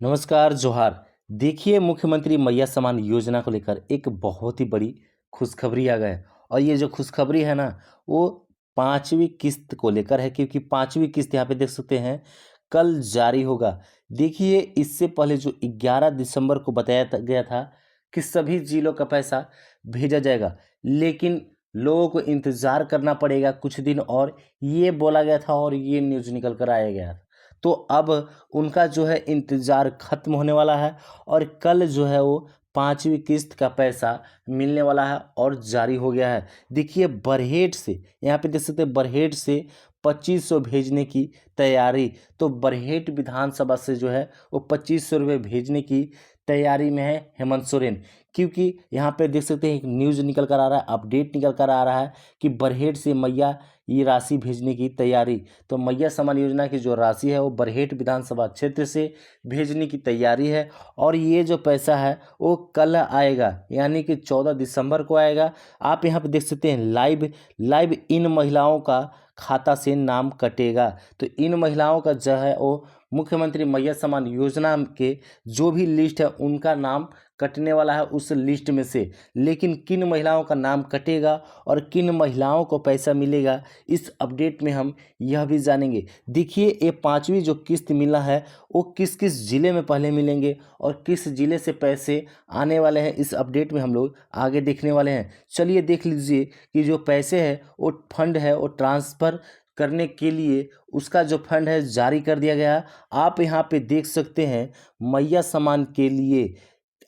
नमस्कार, जोहार। देखिए, मुख्यमंत्री मैया सम्मान योजना को लेकर एक बहुत ही बड़ी खुशखबरी आ गया है और ये जो खुशखबरी है ना, वो 5वीं किस्त को लेकर है क्योंकि 5वीं किस्त यहाँ पे देख सकते हैं, कल जारी होगा। देखिए, इससे पहले जो 11 दिसंबर को बताया गया था कि सभी जिलों का पैसा भेजा जाएगा, लेकिन लोगों को इंतज़ार करना पड़ेगा कुछ दिन और, ये बोला गया था और ये न्यूज़ निकल कर आया गया। तो अब उनका जो है इंतज़ार ख़त्म होने वाला है और कल जो है वो 5वीं किस्त का पैसा मिलने वाला है और जारी हो गया है। देखिए, बरहेट से यहाँ पे देख सकते हैं, बरहेट से 2500 भेजने की तैयारी। तो बरहेट विधानसभा से जो है वो 2500 रुपये भेजने की तैयारी में है हेमंत सोरेन, क्योंकि यहाँ पे देख सकते हैं एक न्यूज़ निकल कर आ रहा है, अपडेट निकल कर आ रहा है कि बरहेट से मैया ये राशि भेजने की तैयारी। तो मैया सम्मान योजना की जो राशि है वो बरहेट विधानसभा क्षेत्र से भेजने की तैयारी है और ये जो पैसा है वो कल आएगा, यानी कि 14 दिसंबर को आएगा। आप यहाँ पे देख सकते हैं लाइव लाइव इन महिलाओं का खाता से नाम कटेगा। तो इन महिलाओं का जो है वो मुख्यमंत्री मैया सम्मान योजना के जो भी लिस्ट है उनका नाम कटने वाला है उस लिस्ट में से। लेकिन किन महिलाओं का नाम कटेगा और किन महिलाओं को पैसा मिलेगा, इस अपडेट में हम यह भी जानेंगे। देखिए, ये 5वीं जो किस्त मिला है वो किस किस ज़िले में पहले मिलेंगे और किस ज़िले से पैसे आने वाले हैं, इस अपडेट में हम लोग आगे देखने वाले हैं। चलिए देख लीजिए कि जो पैसे हैं वो फंड है वो ट्रांसफ़र करने के लिए उसका जो फंड है जारी कर दिया गया है। आप यहाँ पे देख सकते हैं मैया सम्मान के लिए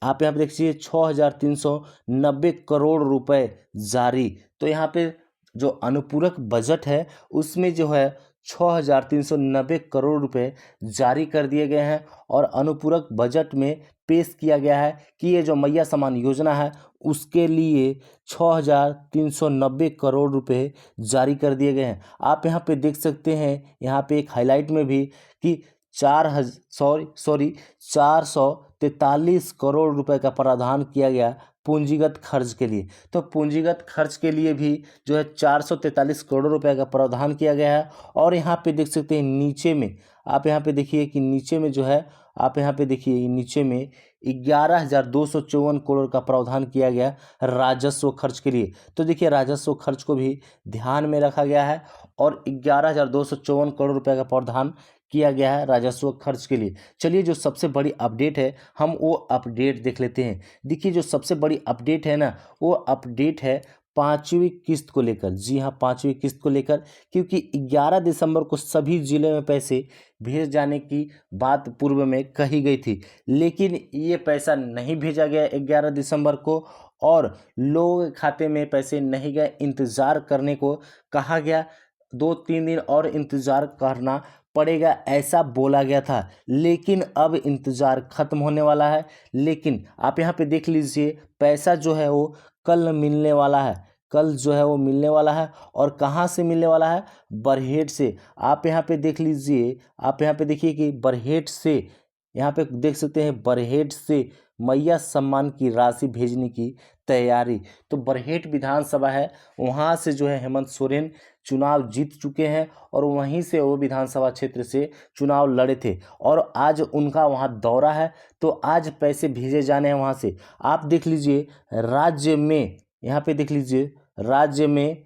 आप यहाँ पे देखिए 6,390 करोड़ रुपए जारी। तो यहाँ पे जो अनुपूरक बजट है उसमें जो है 6,390 करोड़ रुपए जारी कर दिए गए हैं और अनुपूरक बजट में पेश किया गया है कि ये जो मैया सम्मान योजना है उसके लिए 6,390 करोड़ रुपए जारी कर दिए गए हैं। आप यहाँ पे देख सकते हैं, यहाँ पे एक हाईलाइट में भी कि 443 करोड़ रुपए का प्रावधान किया गया पूंजीगत खर्च के लिए। तो पूंजीगत खर्च के लिए भी जो है 443 करोड़ रुपए का प्रावधान किया गया है। और यहाँ पे देख सकते हैं नीचे में, आप यहाँ पे देखिए कि नीचे में जो है, आप यहाँ पे देखिए नीचे में 11,254 करोड़ का प्रावधान किया गया राजस्व खर्च के लिए। तो देखिए, राजस्व खर्च को भी ध्यान में रखा गया है और 11,254 करोड़ रुपए का प्रावधान किया गया है राजस्व खर्च के लिए। चलिए, जो सबसे बड़ी अपडेट है हम वो अपडेट देख लेते हैं। देखिए, जो सबसे बड़ी अपडेट है ना, वो अपडेट है 5वीं किस्त को लेकर। जी हाँ, 5वीं किस्त को लेकर, क्योंकि 11 दिसंबर को सभी ज़िले में पैसे भेज जाने की बात पूर्व में कही गई थी, लेकिन ये पैसा नहीं भेजा गया 11 दिसंबर को और लोगों के खाते में पैसे नहीं गए। इंतज़ार करने को कहा गया, 2-3 दिन और इंतज़ार करना पड़ेगा ऐसा बोला गया था, लेकिन अब इंतज़ार ख़त्म होने वाला है। लेकिन आप यहाँ पे देख लीजिए, पैसा जो है वो कल मिलने वाला है, कल जो है वो मिलने वाला है। और कहाँ से मिलने वाला है? बरहेट से। आप यहाँ पे देख लीजिए, आप यहाँ पे देखिए कि बरहेट से, यहाँ पे देख सकते हैं बरहेट से मैया सम्मान की राशि भेजने की तैयारी। तो बरहेट विधानसभा है, वहाँ से जो है हेमंत सोरेन चुनाव जीत चुके हैं और वहीं से वो विधानसभा क्षेत्र से चुनाव लड़े थे और आज उनका वहाँ दौरा है। तो आज पैसे भेजे जाने हैं वहाँ से। आप देख लीजिए राज्य में, यहाँ पे देख लीजिए राज्य में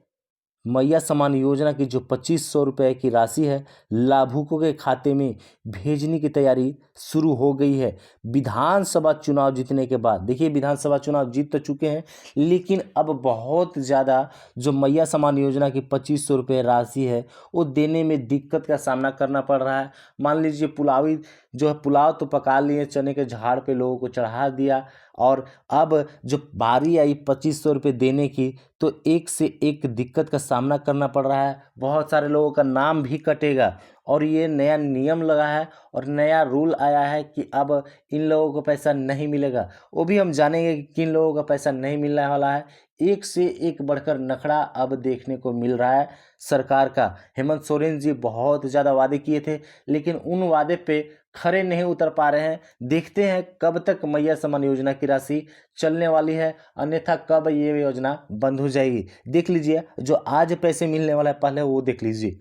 मैया सम्मान योजना की जो 2500 रुपये की राशि है लाभुकों के खाते में भेजने की तैयारी शुरू हो गई है। विधानसभा चुनाव जीतने के बाद, देखिए विधानसभा चुनाव जीत तो चुके हैं, लेकिन अब बहुत ज़्यादा जो मैया सम्मान योजना की 2500 रुपये राशि है वो देने में दिक्कत का सामना करना पड़ रहा है। मान लीजिए पुलावी जो है, पुलाव तो पका लिए, चने के झाड़ पे लोगों को चढ़ा दिया और अब जो बारी आई 2500 रुपये देने की, तो एक से एक दिक्कत का सामना करना पड़ रहा है। बहुत सारे लोगों का नाम भी कटेगा और ये नया नियम लगा है और नया रूल आया है कि अब इन लोगों को पैसा नहीं मिलेगा। वो भी हम जानेंगे कि किन लोगों का पैसा नहीं मिलने वाला है। एक से एक बढ़कर नखड़ा अब देखने को मिल रहा है सरकार का। हेमंत सोरेन जी बहुत ज़्यादा वादे किए थे, लेकिन उन वादे पे खरे नहीं उतर पा रहे हैं। देखते हैं कब तक मैया सम्मान योजना की राशि चलने वाली है, अन्यथा कब ये योजना बंद हो जाएगी। देख लीजिए, जो आज पैसे मिलने वाला है पहले वो देख लीजिए।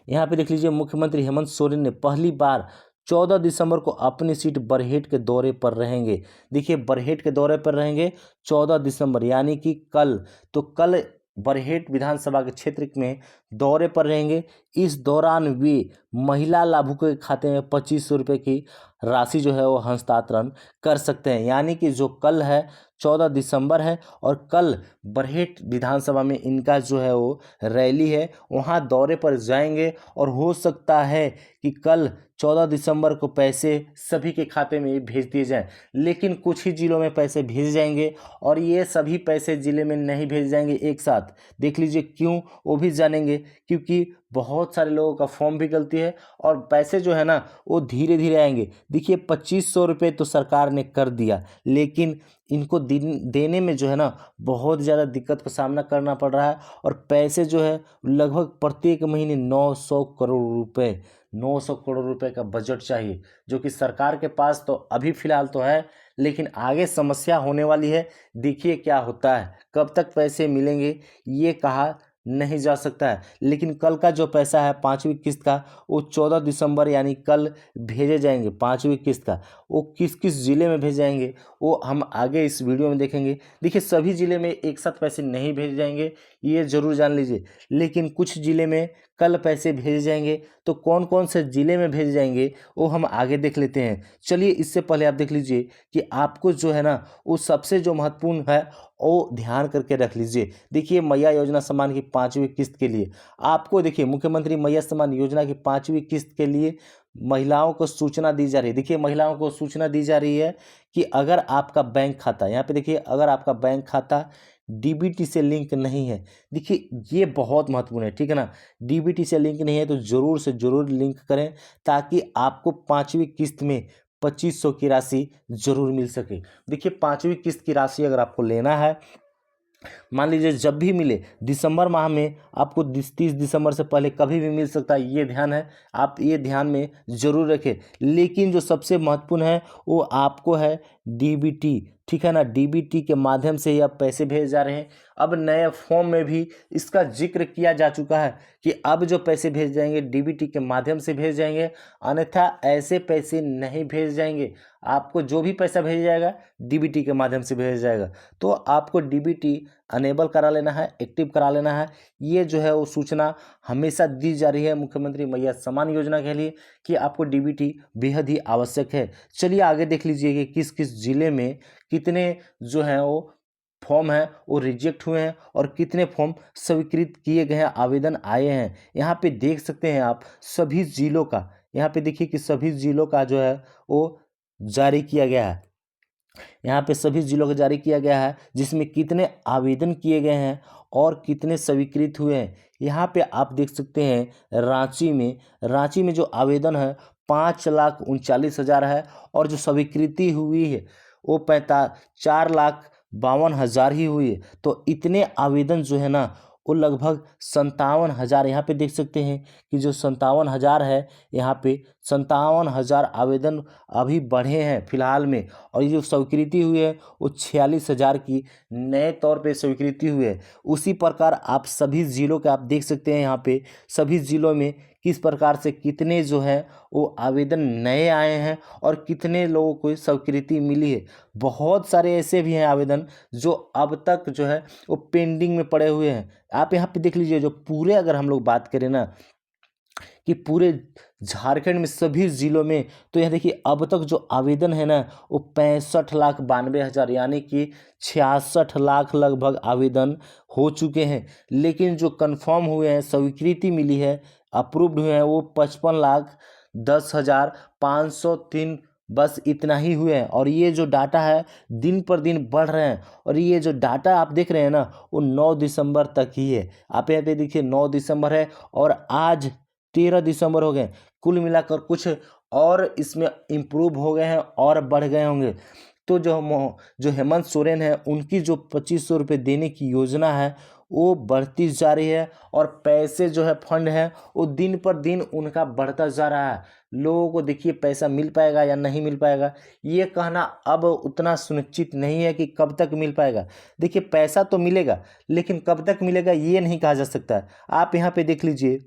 यहाँ पे देख लीजिए, मुख्यमंत्री हेमंत सोरेन ने पहली बार 14 दिसंबर को अपनी सीट बरहेट के दौरे पर रहेंगे। देखिए बरहेट के दौरे पर रहेंगे 14 दिसंबर यानी कि कल। तो कल बरहेट विधानसभा के क्षेत्र में दौरे पर रहेंगे। इस दौरान वे महिला लाभुकों के खाते में 2500 रुपये की राशि जो है वो हस्तांतरण कर सकते हैं। यानी कि जो कल है 14 दिसंबर है और कल बरहेट विधानसभा में इनका जो है वो रैली है, वहाँ दौरे पर जाएंगे और हो सकता है कि कल 14 दिसंबर को पैसे सभी के खाते में भेज दिए जाएं। लेकिन कुछ ही ज़िलों में पैसे भेज जाएंगे और ये सभी पैसे ज़िले में नहीं भेज जाएंगे एक साथ। देख लीजिए क्यों, वो भी जानेंगे। क्योंकि बहुत सारे लोगों का फॉर्म भी गलती है और पैसे जो है ना वो धीरे धीरे आएंगे। देखिए 2500 रुपये तो सरकार ने कर दिया, लेकिन इनको देने में जो है ना बहुत ज़्यादा दिक्कत का सामना करना पड़ रहा है। और पैसे जो है लगभग प्रत्येक महीने 900 करोड़ रुपए 900 करोड़ रुपए का बजट चाहिए, जो कि सरकार के पास तो अभी फ़िलहाल तो है, लेकिन आगे समस्या होने वाली है। देखिए क्या होता है, कब तक पैसे मिलेंगे ये कहा नहीं जा सकता है। लेकिन कल का जो पैसा है 5वीं किस्त का, वो 14 दिसंबर यानी कल भेजे जाएंगे। 5वीं किस्त का वो किस किस ज़िले में भेजे जाएंगे वो हम आगे इस वीडियो में देखेंगे। देखिए सभी ज़िले में एक साथ पैसे नहीं भेजे जाएंगे, ये ज़रूर जान लीजिए। लेकिन कुछ ज़िले में कल पैसे भेजे जाएंगे। तो कौन कौन से ज़िले में भेजे जाएंगे वो हम आगे देख लेते हैं। चलिए इससे पहले आप देख लीजिए कि आपको जो है ना वो सबसे जो महत्वपूर्ण है वो ध्यान करके रख लीजिए। देखिए मैया योजना सम्मान की 5वीं किस्त के लिए आपको, देखिए मुख्यमंत्री मैया सम्मान योजना की 5वीं किस्त के लिए महिलाओं को सूचना दी जा रही है। देखिए महिलाओं को सूचना दी जा रही है कि अगर आपका बैंक खाता, यहाँ पे देखिए अगर आपका बैंक खाता डीबीटी से लिंक नहीं है, देखिए ये बहुत महत्वपूर्ण है, ठीक है ना। डीबीटी से लिंक नहीं है तो ज़रूर से ज़रूर लिंक करें, ताकि आपको 5वीं किस्त में 2500 की राशि ज़रूर मिल सके। देखिए 5वीं किस्त की राशि अगर आपको लेना है, मान लीजिए जब भी मिले, दिसंबर माह में आपको 30 दिसंबर से पहले कभी भी मिल सकता है, ये ध्यान है, आप ये ध्यान में ज़रूर रखें। लेकिन जो सबसे महत्वपूर्ण है वो आपको है डीबीटी, ठीक है ना। डीबीटी के माध्यम से ही अब पैसे भेजे जा रहे हैं। अब नए फॉर्म में भी इसका जिक्र किया जा चुका है कि अब जो पैसे भेज जाएंगे डीबीटी के माध्यम से भेज जाएंगे, अन्यथा ऐसे पैसे नहीं भेज जाएंगे। आपको जो भी पैसा भेजा जाएगा डीबीटी के माध्यम से भेजा जाएगा। तो आपको डीबीटी अनेबल करा लेना है, एक्टिव करा लेना है। ये जो है वो सूचना हमेशा दी जा रही है मुख्यमंत्री मैया सम्मान योजना के लिए कि आपको डीबीटी बेहद ही आवश्यक है। चलिए आगे देख लीजिए कि किस किस ज़िले में कितने जो हैं वो फॉर्म हैं वो रिजेक्ट हुए हैं और कितने फॉर्म स्वीकृत किए गए हैं, आवेदन आए हैं। यहाँ पे देख सकते हैं आप सभी ज़िलों का, यहाँ पे देखिए कि सभी ज़िलों का जो है वो जारी किया गया है। यहाँ पे सभी जिलों को जारी किया गया है, जिसमें कितने आवेदन किए गए हैं और कितने स्वीकृत हुए हैं। यहाँ पे आप देख सकते हैं रांची में जो आवेदन है 5,39,000 है और जो स्वीकृति हुई है वो 4,52,000 ही हुई है। तो इतने आवेदन जो है ना वो लगभग 57,000, यहाँ पे देख सकते हैं कि जो 57,000 है, यहाँ पे 57,000 आवेदन अभी बढ़े हैं फिलहाल में। और ये जो स्वीकृति हुई है वो 46,000 की नए तौर पे स्वीकृति हुई है। उसी प्रकार आप सभी ज़िलों के आप देख सकते हैं, यहाँ पे सभी ज़िलों में किस प्रकार से कितने जो हैं वो आवेदन नए आए हैं और कितने लोगों को स्वीकृति मिली है। बहुत सारे ऐसे भी हैं आवेदन जो अब तक जो है वो पेंडिंग में पड़े हुए हैं। आप यहाँ पे देख लीजिए, जो पूरे अगर हम लोग बात करें ना कि पूरे झारखंड में सभी ज़िलों में, तो यह देखिए अब तक जो आवेदन है ना वो 65,92,000 यानी कि 66 लाख लगभग आवेदन हो चुके हैं। लेकिन जो कंफर्म हुए हैं, स्वीकृति मिली है, अप्रूव्ड हुए हैं, वो 55,10,503 बस इतना ही हुए हैं। और ये जो डाटा है दिन पर दिन बढ़ रहे हैं। और ये जो डाटा आप देख रहे हैं ना वो 9 दिसंबर तक ही है। आप यहाँ पे देखिए 9 दिसंबर है और आज 13 दिसंबर हो गए। कुल मिलाकर कुछ और इसमें इम्प्रूव हो गए हैं और बढ़ गए होंगे। तो जो हेमंत सोरेन है उनकी जो 2500 रुपये देने की योजना है वो बढ़ती जा रही है और पैसे जो है फंड है वो दिन पर दिन उनका बढ़ता जा रहा है। लोगों को देखिए पैसा मिल पाएगा या नहीं मिल पाएगा ये कहना अब उतना सुनिश्चित नहीं है कि कब तक मिल पाएगा। देखिए पैसा तो मिलेगा, लेकिन कब तक मिलेगा ये नहीं कहा जा सकता। आप यहाँ पे देख लीजिए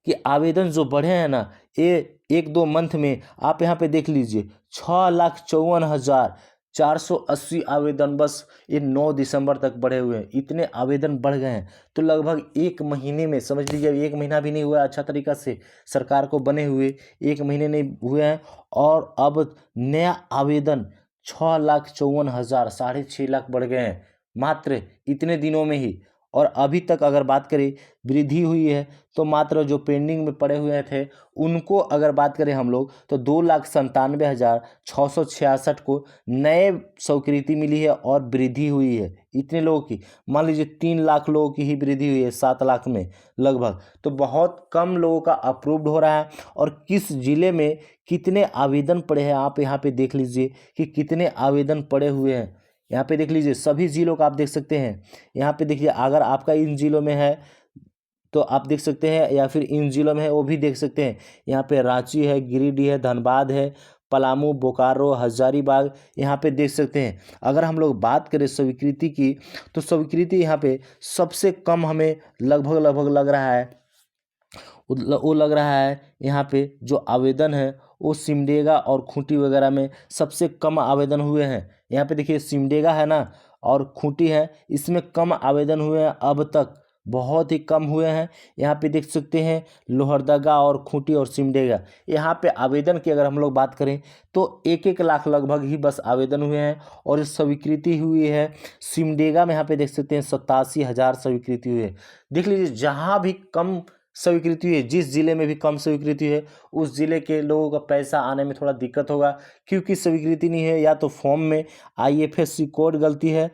कि आवेदन जो बढ़े हैं ना ये 1-2 मंथ में आप यहाँ पे देख लीजिए 6,54,480 आवेदन बस ये 9 दिसंबर तक बढ़े हुए हैं। इतने आवेदन बढ़ गए हैं। तो लगभग 1 महीने में, समझ लीजिए 1 महीना भी नहीं हुआ अच्छा तरीका से सरकार को बने हुए, 1 महीने नहीं हुए हैं और अब नया आवेदन 6,54,000, 6.5 लाख बढ़ गए हैं मात्र इतने दिनों में ही। और अभी तक अगर बात करें वृद्धि हुई है तो मात्र जो पेंडिंग में पड़े हुए थे उनको अगर बात करें हम लोग तो 2,97,666 को नए स्वीकृति मिली है और वृद्धि हुई है इतने लोगों की। मान लीजिए 3 लाख लोगों की ही वृद्धि हुई है 7 लाख में लगभग। तो बहुत कम लोगों का अप्रूव्ड हो रहा है। और किस जिले में कितने आवेदन पड़े हैं आप यहाँ पे देख लीजिए कि कितने आवेदन पड़े हुए हैं। यहाँ पे देख लीजिए सभी जिलों का आप देख सकते हैं। यहाँ पे देखिए अगर आपका इन जिलों में है तो आप देख सकते हैं, या फिर इन जिलों में है वो भी देख सकते हैं। यहाँ पे रांची है, गिरिडीह है, धनबाद है, पलामू, बोकारो, हजारीबाग यहाँ पे देख सकते हैं। अगर हम लोग बात करें स्वीकृति की तो स्वीकृति यहाँ पे सबसे कम हमें लगभग लग रहा है, वो लग रहा है यहाँ पे जो आवेदन है वो सिमडेगा और खूंटी वगैरह में सबसे कम आवेदन हुए हैं। यहाँ पे देखिए सिमडेगा है ना और खूंटी है, इसमें कम आवेदन हुए हैं अब तक, बहुत ही कम हुए हैं। यहाँ पे देख सकते हैं लोहरदगा और खूंटी और सिमडेगा, यहाँ पे आवेदन की अगर हम लोग बात करें तो 1-1 लाख लगभग ही बस आवेदन हुए हैं और स्वीकृति हुई है। सिमडेगा में यहाँ पे देख सकते हैं 87,000 स्वीकृति हुई है। देख लीजिए जहाँ भी कम स्वीकृति है, जिस जिले में भी कम स्वीकृति है उस जिले के लोगों का पैसा आने में थोड़ा दिक्कत होगा, क्योंकि स्वीकृति नहीं है। या तो फॉर्म में आईएफएससी कोड गलती है,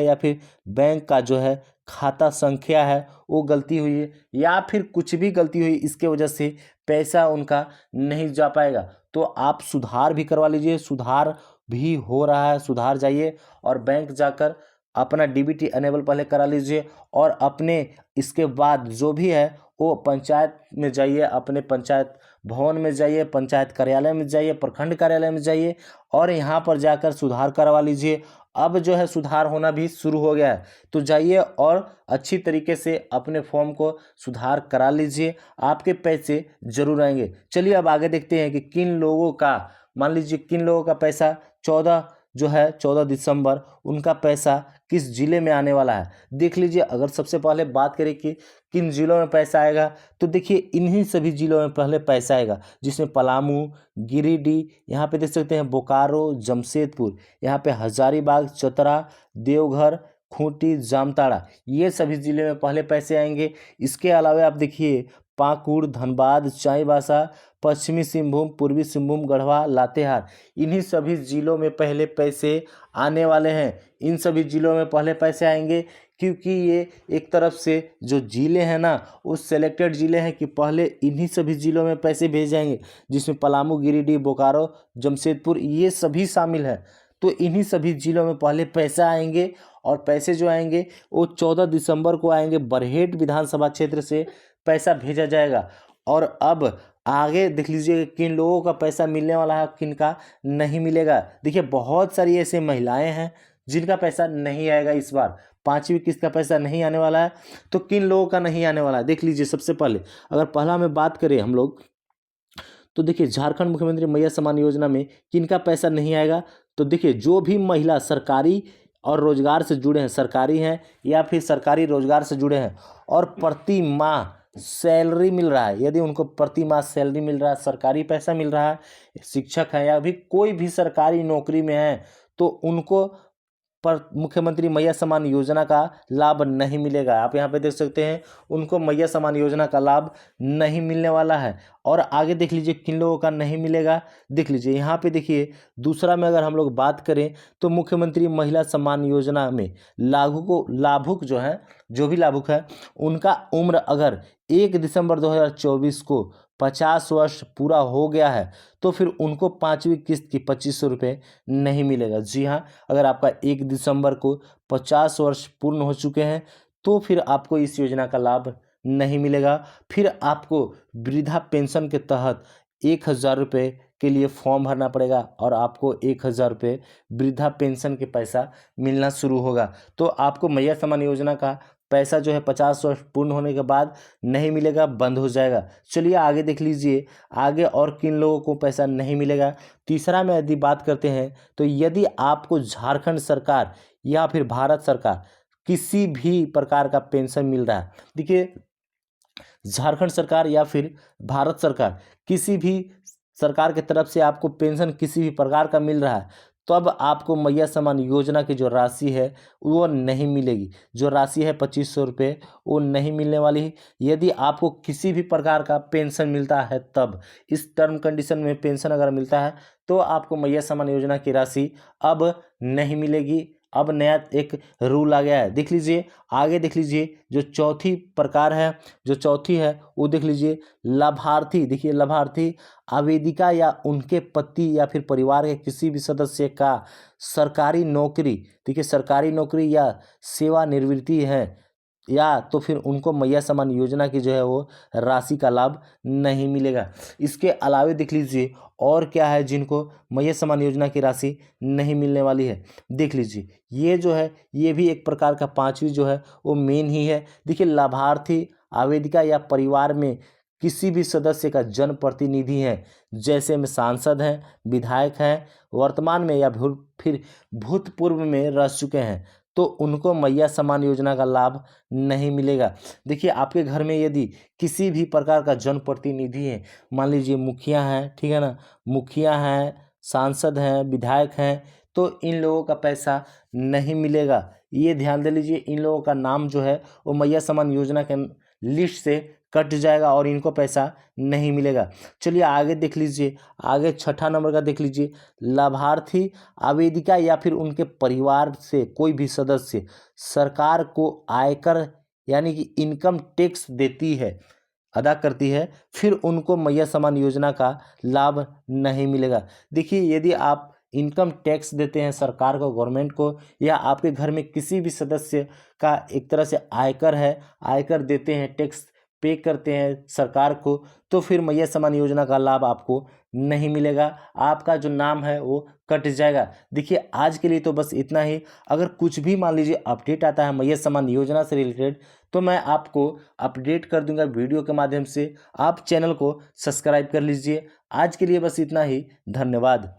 या फिर बैंक का जो है खाता संख्या है वो गलती हुई है, या फिर कुछ भी गलती हुई, इसके वजह से पैसा उनका नहीं जा पाएगा। तो आप सुधार भी करवा लीजिए, सुधार भी हो रहा है, सुधार जाइए और बैंक जाकर अपना डीबीटी अनेबल पहले करा लीजिए और अपने इसके बाद जो भी है वो पंचायत में जाइए, अपने पंचायत भवन में जाइए, पंचायत कार्यालय में जाइए, प्रखंड कार्यालय में जाइए और यहाँ पर जाकर सुधार करवा लीजिए। अब जो है सुधार होना भी शुरू हो गया है, तो जाइए और अच्छी तरीके से अपने फॉर्म को सुधार करा लीजिए, आपके पैसे जरूर आएंगे। चलिए अब आगे देखते हैं कि किन लोगों का, मान लीजिए किन लोगों का पैसा 14 दिसंबर उनका पैसा किस जिले में आने वाला है। देख लीजिए अगर सबसे पहले बात करें कि किन जिलों में पैसा आएगा तो देखिए इन्हीं सभी जिलों में पहले पैसा आएगा, जिसमें पलामू, गिरिडीह, यहाँ पे देख सकते हैं बोकारो, जमशेदपुर, यहाँ पे हजारीबाग, चतरा, देवघर, खूंटी, जामताड़ा, ये सभी जिले में पहले पैसे आएंगे। इसके अलावा आप देखिए पाकुड़, धनबाद, चाईबासा, पश्चिमी सिंहभूम, पूर्वी सिंहभूम, गढ़वा, लातेहार, इन्हीं सभी जिलों में पहले पैसे आने वाले हैं। इन सभी जिलों में पहले पैसे आएंगे क्योंकि ये एक तरफ से जो जिले हैं ना वो सेलेक्टेड जिले हैं कि पहले इन्हीं सभी जिलों में पैसे भेज जाएंगे, जिसमें पलामू, गिरिडीह, बोकारो, जमशेदपुर ये सभी शामिल हैं। तो इन्हीं सभी जिलों में पहले पैसा आएंगे और पैसे जो आएंगे वो 14 दिसंबर को आएंगे। बरहेट विधानसभा क्षेत्र से पैसा भेजा जाएगा। और अब आगे देख लीजिए किन लोगों का पैसा मिलने वाला है, किन का नहीं मिलेगा। देखिए बहुत सारी ऐसे महिलाएं हैं जिनका पैसा नहीं आएगा इस बार, 5वीं किस्त का पैसा नहीं आने वाला है। तो किन लोगों का नहीं आने वाला है देख लीजिए। सबसे पहले अगर पहला में बात करें हम लोग तो देखिए झारखंड मुख्यमंत्री मैया सम्मान योजना में किनका पैसा नहीं आएगा। तो देखिए जो भी महिला सरकारी और रोजगार से जुड़े हैं, सरकारी हैं या फिर सरकारी रोजगार से जुड़े हैं और प्रति माह सैलरी मिल रहा है, यदि उनको प्रति माह सैलरी मिल रहा है, सरकारी पैसा मिल रहा है, शिक्षक हैं या भी कोई भी सरकारी नौकरी में है, तो उनको पर मुख्यमंत्री मैया सम्मान योजना का लाभ नहीं मिलेगा। आप यहाँ पे देख सकते हैं उनको मैया सम्मान योजना का लाभ नहीं मिलने वाला है। और आगे देख लीजिए किन लोगों का नहीं मिलेगा, देख लीजिए यहाँ पे देखिए दूसरा में अगर हम लोग बात करें तो मुख्यमंत्री महिला सम्मान योजना में लाभुक जो है, जो भी लाभुक है उनका उम्र अगर 1 दिसंबर 2024 को 50 वर्ष पूरा हो गया है तो फिर उनको 5वीं किस्त की 2500 रुपये नहीं मिलेगा। जी हाँ, अगर आपका 1 दिसंबर को 50 वर्ष पूर्ण हो चुके हैं तो फिर आपको इस योजना का लाभ नहीं मिलेगा। फिर आपको वृद्धा पेंशन के तहत 1,000 रुपये के लिए फॉर्म भरना पड़ेगा और आपको 1,000 रुपये वृद्धा पेंशन के पैसा मिलना शुरू होगा। तो आपको मैया सम्मान योजना का पैसा जो है 50 वर्ष पूर्ण होने के बाद नहीं मिलेगा, बंद हो जाएगा। चलिए आगे देख लीजिए, आगे और किन लोगों को पैसा नहीं मिलेगा। तीसरा में यदि बात करते हैं तो यदि आपको झारखंड सरकार या फिर भारत सरकार किसी भी प्रकार का पेंशन मिल रहा है, देखिए झारखंड सरकार या फिर भारत सरकार किसी भी सरकार की तरफ से आपको पेंशन किसी भी प्रकार का मिल रहा है, तब आपको मैया सम्मान योजना की जो राशि है वो नहीं मिलेगी। जो राशि है 2500 रुपये, वो नहीं मिलने वाली है। यदि आपको किसी भी प्रकार का पेंशन मिलता है तब, इस टर्म कंडीशन में पेंशन अगर मिलता है तो आपको मैया सम्मान योजना की राशि अब नहीं मिलेगी। अब नया एक रूल आ गया है, देख लीजिए आगे, देख लीजिए जो चौथी प्रकार है, जो चौथी है वो देख लीजिए, लाभार्थी। देखिए लाभार्थी आवेदिका या उनके पति या फिर परिवार के किसी भी सदस्य का सरकारी नौकरी, देखिए सरकारी नौकरी या सेवानिवृत्ति है, या तो फिर उनको मैया सम्मान योजना की जो है वो राशि का लाभ नहीं मिलेगा। इसके अलावे देख लीजिए और क्या है जिनको मैया सम्मान योजना की राशि नहीं मिलने वाली है। देख लीजिए ये जो है ये भी एक प्रकार का पांचवी जो है वो मेन ही है। देखिए लाभार्थी आवेदिका या परिवार में किसी भी सदस्य का जनप्रतिनिधि है, जैसे में सांसद हैं, विधायक हैं, वर्तमान में या फिर भूतपूर्व में रह चुके हैं, तो उनको मैया सम्मान योजना का लाभ नहीं मिलेगा। देखिए आपके घर में यदि किसी भी प्रकार का जनप्रतिनिधि है, मान लीजिए मुखिया हैं, ठीक है ना, मुखिया हैं, सांसद हैं, विधायक हैं, तो इन लोगों का पैसा नहीं मिलेगा। ये ध्यान दे लीजिए, इन लोगों का नाम जो है वो मैया सम्मान योजना के लिस्ट से कट जाएगा और इनको पैसा नहीं मिलेगा। चलिए आगे देख लीजिए, आगे छठा नंबर का देख लीजिए, लाभार्थी आवेदिका या फिर उनके परिवार से कोई भी सदस्य सरकार को आयकर यानी कि इनकम टैक्स देती है, अदा करती है, फिर उनको मैया सम्मान योजना का लाभ नहीं मिलेगा। देखिए यदि आप इनकम टैक्स देते हैं सरकार को, गवर्नमेंट को, या आपके घर में किसी भी सदस्य का एक तरह से आयकर है, आयकर देते हैं, टैक्स पे करते हैं सरकार को, तो फिर मैया सम्मान योजना का लाभ आपको नहीं मिलेगा, आपका जो नाम है वो कट जाएगा। देखिए आज के लिए तो बस इतना ही। अगर कुछ भी मान लीजिए अपडेट आता है मैया सम्मान योजना से रिलेटेड तो मैं आपको अपडेट कर दूंगा वीडियो के माध्यम से। आप चैनल को सब्सक्राइब कर लीजिए। आज के लिए बस इतना ही, धन्यवाद।